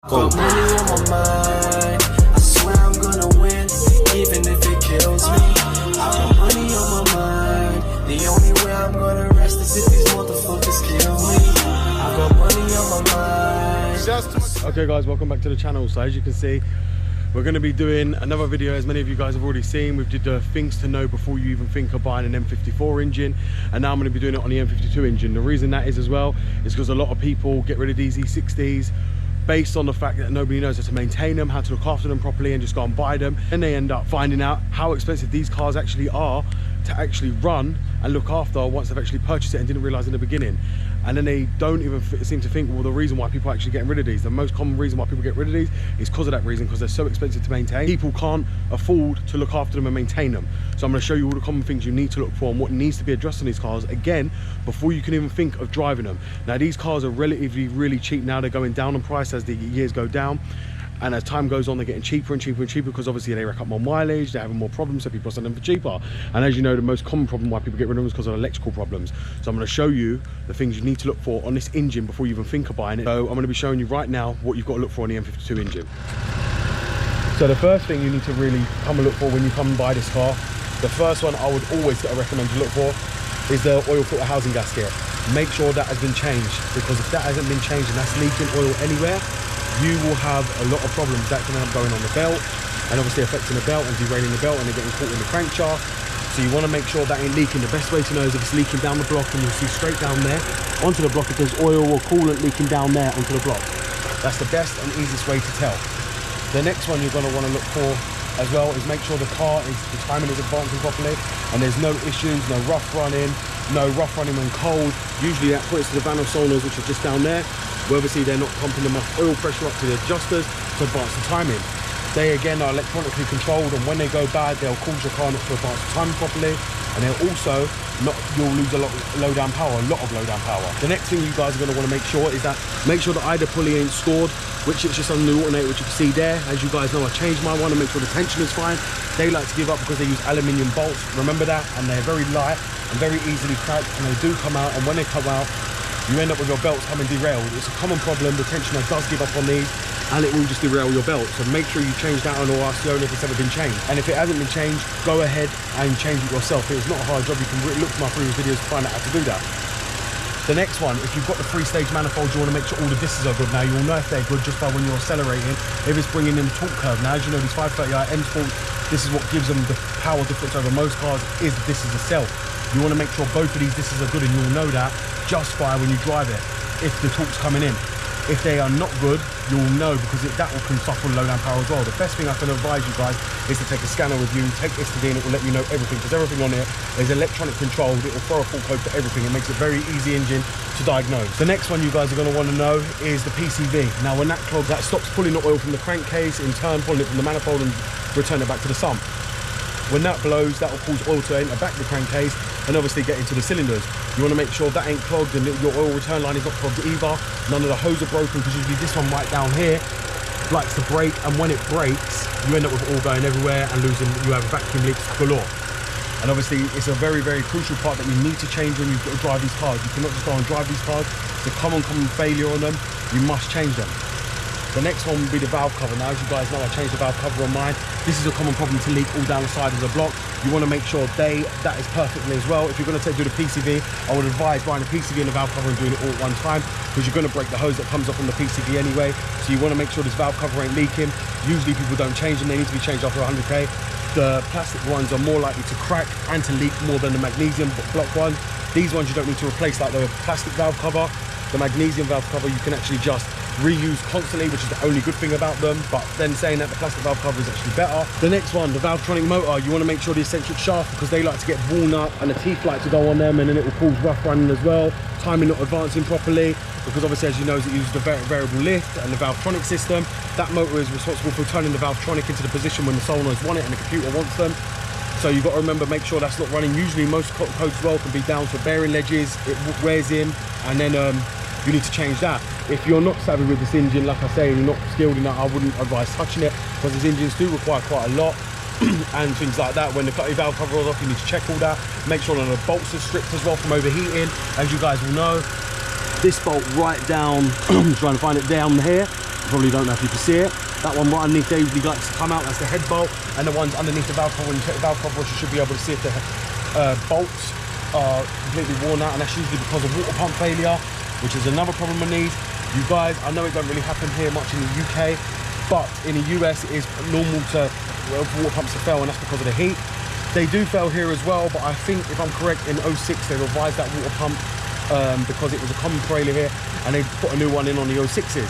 Got money on my mind, I swear I'm gonna win, even if it kills me. I got money on my mind, the only way I'm gonna rest is if these motherfuckers kill me. I got money on my mind. Okay guys, welcome back to the channel. So as you can see, we're going to be doing another video, as many of you guys have already seen. We've did the things to know before you even think of buying an M54 engine, and now I'm going to be doing it on the M52 engine. The reason that is as well is because a lot of people get rid of these E60s based on the fact that nobody knows how to maintain them, how to look after them properly, and just go and buy them, and they end up finding out how expensive these cars actually are to actually run and look after once they've actually purchased it and didn't realize in the beginning. And then they don't even seem to think, well, the reason why people are actually getting rid of these, the most common reason why people get rid of these is because of that reason, because they're so expensive to maintain. People can't afford to look after them and maintain them. So I'm going to show you all the common things you need to look for and what needs to be addressed on these cars, again, before you can even think of driving them. Now, these cars are relatively really cheap now. They're going down in price as the years go down. And as time goes on, they're getting cheaper and cheaper and cheaper, because obviously they rack up more mileage, they're having more problems, so people are selling them for cheaper. And as you know, the most common problem why people get rid of them is because of electrical problems. So I'm going to show you the things you need to look for on this engine before you even think of buying it. So I'm going to be showing you right now what you've got to look for on the M52 engine. So the first thing you need to really come and look for when you come and buy this car, the first one I would always recommend you look for is the oil filter housing gasket. Make sure that has been changed, because if that hasn't been changed and that's leaking oil anywhere, you will have a lot of problems that can end up going on the belt, and obviously affecting the belt and derailing the belt, and they're getting caught in the crankshaft. So you want to make sure that ain't leaking. The best way to know is if it's leaking down the block, and you'll see straight down there onto the block if there's oil or coolant leaking down there onto the block. That's the best and easiest way to tell. The next one you're going to want to look for as well is make sure the timing is advancing properly, and there's no issues, no rough running when cold. Usually that points to the Valve solenoids, which are just down there, where obviously they're not pumping enough oil pressure up to the adjusters to advance the timing. They again are electronically controlled, and when they go bad, they'll cause your car not to advance the timing properly, and they'll also you'll lose a lot of low down power. The next thing you guys are going to want to make sure is that make sure the idler pulley ain't scored, which is just on the alternator, which you can see there. As you guys know, I changed my one to make sure the tension is fine. They like to give up because they use aluminium bolts, remember that, and they're very light and very easily cracked, and they do come out, and when they come out, you end up with your belts coming derailed. It's a common problem. The tensioner does give up on these, and it will just derail your belt. So make sure you change that on, or ask the owner if it's ever been changed. And if it hasn't been changed, go ahead and change it yourself. It's not a hard job. You can look at my previous videos to find out how to do that. The next one, if you've got the 3-stage manifold, you want to make sure all the discs are good. Now, you'll know if they're good just by when you're accelerating, if it's bringing in the torque curve. Now, as you know, these 530i M Sport, this is what gives them the power difference over most cars, is the discs itself. You want to make sure both of these discs are good, and you'll know that just by when you drive it, if the torque's coming in. If they are not good, you'll know, because that will suffer low down power as well. The best thing I can advise you guys is to take a scanner with you, take this to D, and it will let you know everything, because everything on it is electronic controlled. It will throw a full code for everything. It makes it a very easy engine to diagnose. The next one you guys are going to want to know is the PCV. Now, when that clogs, that stops pulling the oil from the crankcase, in turn pulling it from the manifold and return it back to the sump. When that blows, that will cause oil to enter back the crankcase and obviously get into the cylinders. You want to make sure that ain't clogged and your oil return line is not clogged either. None of the hose are broken, because usually this one right down here likes to break, and when it breaks, you end up with oil going everywhere and you have vacuum leaks galore. And obviously it's a very, very crucial part that you need to change when you drive these cars. You cannot just go and drive these cars. It's a common failure on them. You must change them. The next one will be the valve cover. Now, as you guys know, I changed the valve cover on mine. This is a common problem to leak all down the side of the block. You want to make sure that is perfectly as well. If you're going to do the PCV, I would advise buying the PCV and the valve cover and doing it all at one time, because you're going to break the hose that comes up on the PCV anyway. So you want to make sure this valve cover ain't leaking. Usually people don't change them. They need to be changed after 100k. The plastic ones are more likely to crack and to leak more than the magnesium block ones. These ones you don't need to replace, like the plastic valve cover. The magnesium valve cover you can actually just reuse constantly, which is the only good thing about them. But then saying that, the plastic valve cover is actually better. The next one, the Valvetronic Motor, you want to make sure the eccentric shaft, because they like to get worn up and the teeth like to go on them, and then it will cause rough running as well. Timing not advancing properly, because obviously, as you know, it uses the variable lift and the Valvetronic system. That motor is responsible for turning the Valvetronic into the position when the solenoids want it and the computer wants them. So you've got to remember, make sure that's not running. Usually most codes as well can be down to bearing ledges, it wears in, and then you need to change that. If you're not savvy with this engine, like I say, and you're not skilled in that, I wouldn't advise touching it, because these engines do require quite a lot and things like that. When the valve cover is off, you need to check all that. Make sure none of the bolts are stripped as well from overheating. As you guys will know, this bolt right down, I'm trying to find it down here, probably don't know if you can see it. That one right underneath there usually likes to come out, that's the head bolt, and the ones underneath the valve cover, when you take the valve cover off, you should be able to see if the bolts are completely worn out, and that's usually because of water pump failure, which is another problem with these. You guys, I know it don't really happen here much in the UK, but in the US it is normal to water pumps to fail, and that's because of the heat. They do fail here as well, but I think if I'm correct, in 06 they revised that water pump because it was a common failure here, and they put a new one in on the 06s.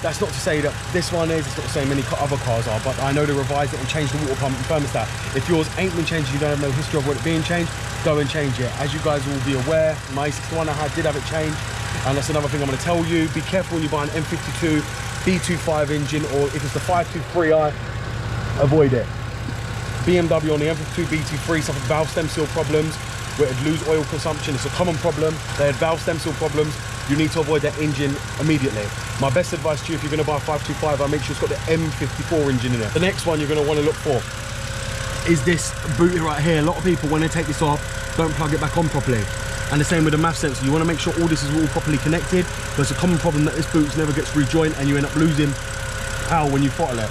That's not to say that this one is, it's not to say many other cars are, but I know they revised it and changed the water pump and thermostat. If yours ain't been changed, you don't have no history of it being changed, go and change it. As you guys will be aware, my 61 I did have it changed, and that's another thing I'm going to tell you. Be careful when you buy an M52 B25 engine, or if it's the 523i, avoid it. BMW on the M52 BT3 suffered valve stem seal problems, where it'd lose oil consumption. It's a common problem. They had valve stem seal problems. You need to avoid that engine immediately. My best advice to you, if you're going to buy a 525, I'll make sure it's got the M54 engine in it. The next one you're going to want to look for is this boot right here. A lot of people, when they take this off, don't plug it back on properly. And the same with the MAF sensor. You want to make sure all this is all properly connected. There's a common problem that this boot never gets rejoined, and you end up losing power when you throttle it.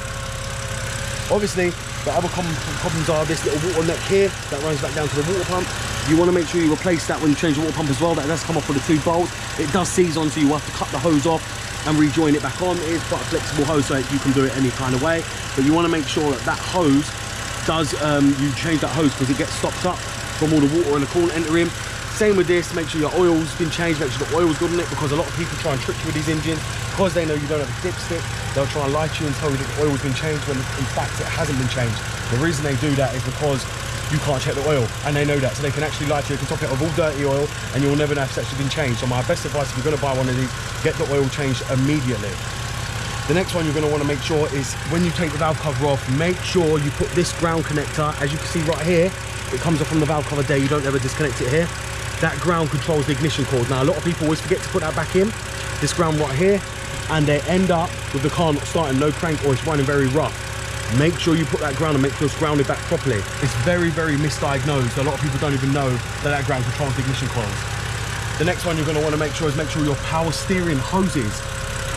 Obviously, the other common problems are this little water neck here that runs back down to the water pump. You want to make sure you replace that when you change the water pump as well. That does come off with the 2 bolts. It does seize on, so you have to cut the hose off and rejoin it back on. It is quite a flexible hose, so you can do it any kind of way. But you want to make sure that that hose does, you change that hose because it gets stopped up from all the water and the coolant entering. Same with this, make sure your oil's been changed, make sure the oil's good on it, because a lot of people try and trick you with these engines. Because they know you don't have a dipstick, they'll try and lie to you and tell you that the oil's been changed when in fact it hasn't been changed. The reason they do that is because you can't check the oil, and they know that, so they can actually lie to you. They can top it with all dirty oil, and you'll never know if it's actually been changed. So my best advice, if you're going to buy one of these, get the oil changed immediately. The next one you're going to want to make sure is when you take the valve cover off, make sure you put this ground connector, as you can see right here, it comes off from the valve cover there, you don't ever disconnect it here. That ground controls the ignition cord. Now a lot of people always forget to put that back in, this ground right here, and they end up with the car not starting, no crank, or it's running very rough. Make sure you put that ground and make sure it's grounded back properly. It's very, very misdiagnosed. A lot of people don't even know that ground controls the ignition coils. The next one you're going to want to make sure is your power steering hoses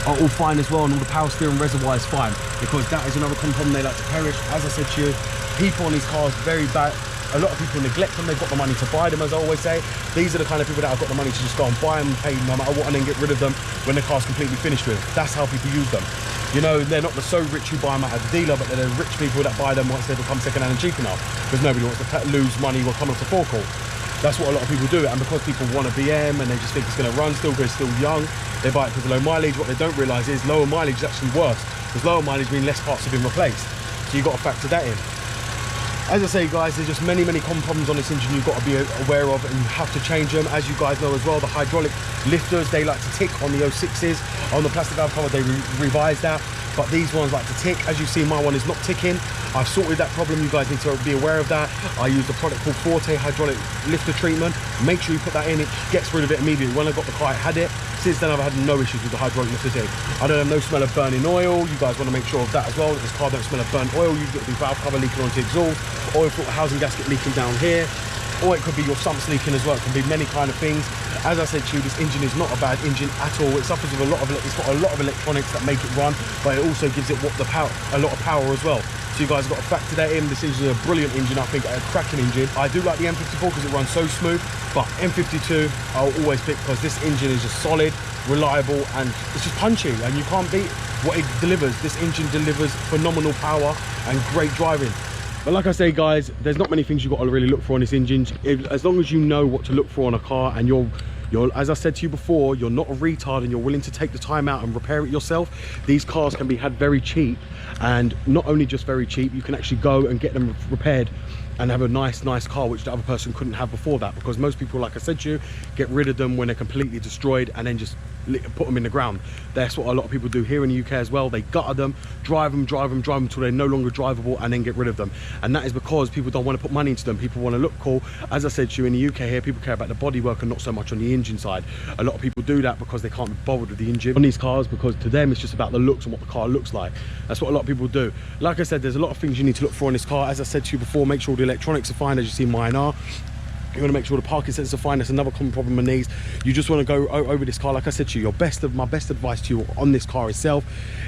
are all fine as well, and all the power steering reservoir is fine, because that is another problem they like to perish. As I said to you, people on these cars very bad. A lot of people neglect them. They've got the money to buy them, as I always say. These are the kind of people that have got the money to just go and buy them, pay no matter what, and then get rid of them when the car's completely finished with. That's how people use them. You know, they're not the so rich who buy them out of the dealer, but they're the rich people that buy them once they become second-hand and cheap enough, because nobody wants to lose money while coming off the forecourt. That's what a lot of people do, and because people want a BM and they just think it's going to run still, because it's still young, they buy it because of low mileage. What they don't realise is lower mileage is actually worse, because lower mileage means less parts have been replaced. So you've got to factor that in. As I say, guys, there's just many common problems on this engine you've got to be aware of, and you have to change them. As you guys know as well, the hydraulic lifters, they like to tick on the 06s. On the plastic valve cover, they revised that, but these ones like to tick. As you see, my one is not ticking. I've sorted that problem. You guys need to be aware of that. I use a product called Forte hydraulic lifter treatment. Make sure you put that in. It gets rid of it immediately. When I got the car, I had it. Since then, I've had no issues with the hydraulic lifter thing. I don't have no smell of burning oil. You guys want to make sure of that as well, that this car don't smell of burnt oil. You've got the valve cover leaking onto the exhaust, oil filter housing gasket leaking down here, or it could be your sumps leaking as well. It can be many kind of things. As I said to you, this engine is not a bad engine at all. It suffers with it's got a lot of electronics that make it run, but it also gives it a lot of power as well. So you guys have got to factor that in. This engine is a brilliant engine, I think, a cracking engine. I do like the M54 because it runs so smooth, but M52 I'll always pick because this engine is just solid, reliable, and it's just punchy, and you can't beat what it delivers. This engine delivers phenomenal power and great driving. But like I say, guys, there's not many things you've got to really look for on this engine. As long as you know what to look for on a car, and you're, as I said to you before, you're not a retard and you're willing to take the time out and repair it yourself, these cars can be had very cheap. And not only just very cheap, you can actually go and get them repaired and have a nice car, which the other person couldn't have before that, because most people, like I said to you, get rid of them when they're completely destroyed and then just put them in the ground. That's what a lot of people do here in the UK as well. They gutter them, drive them until they're no longer drivable, and then get rid of them. And that is because people don't want to put money into them. People want to look cool. As I said to you, in the UK here, people care about the bodywork and not so much on the engine side. A lot of people do that because they can't be bothered with the engine on these cars, because to them it's just about the looks and what the car looks like. That's what a lot of people do. Like I said, there's a lot of things you need to look for in this car. As I said to you before, make sure the electronics are fine, as you see mine are. You want to make sure the parking sensors are fine. That's another common problem on these. You just want to go over this car. Like I said to you, my best advice to you on this car itself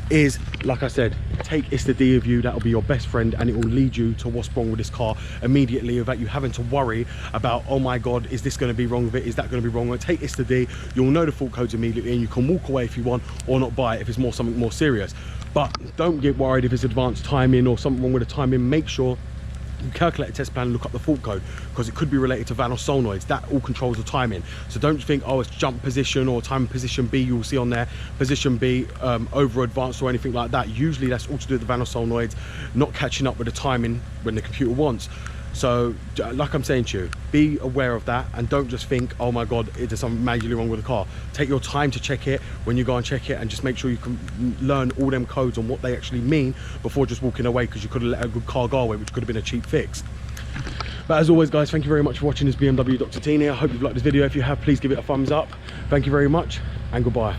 is, like I said, take It's the D of you. That'll be your best friend, and it will lead you to what's wrong with this car immediately, without you having to worry about, oh my god, is this going to be wrong with it, is that going to be wrong with it. Take It's the D, you'll know the fault codes immediately, and you can walk away if you want, or not buy it if it's something more serious. But don't get worried if it's advanced timing or something wrong with the timing. Make sure you calculate a test plan and look up the fault code, because it could be related to valve solenoids. That all controls the timing. So don't think, oh, it's jump position or time position B. You'll see on there position B over advanced or anything like that. Usually that's all to do with the valve solenoids not catching up with the timing when the computer wants. So like I'm saying to you, be aware of that, and don't just think, oh my god, there's something majorly wrong with the car. Take your time to check it when you go and check it, and just make sure you can learn all them codes and what they actually mean before just walking away, because you could have let a good car go away, which could have been a cheap fix. But as always guys, thank you very much for watching this BMW Dr. Teen here. I hope you've liked this video. If you have, please give it a thumbs up. Thank you very much, and goodbye.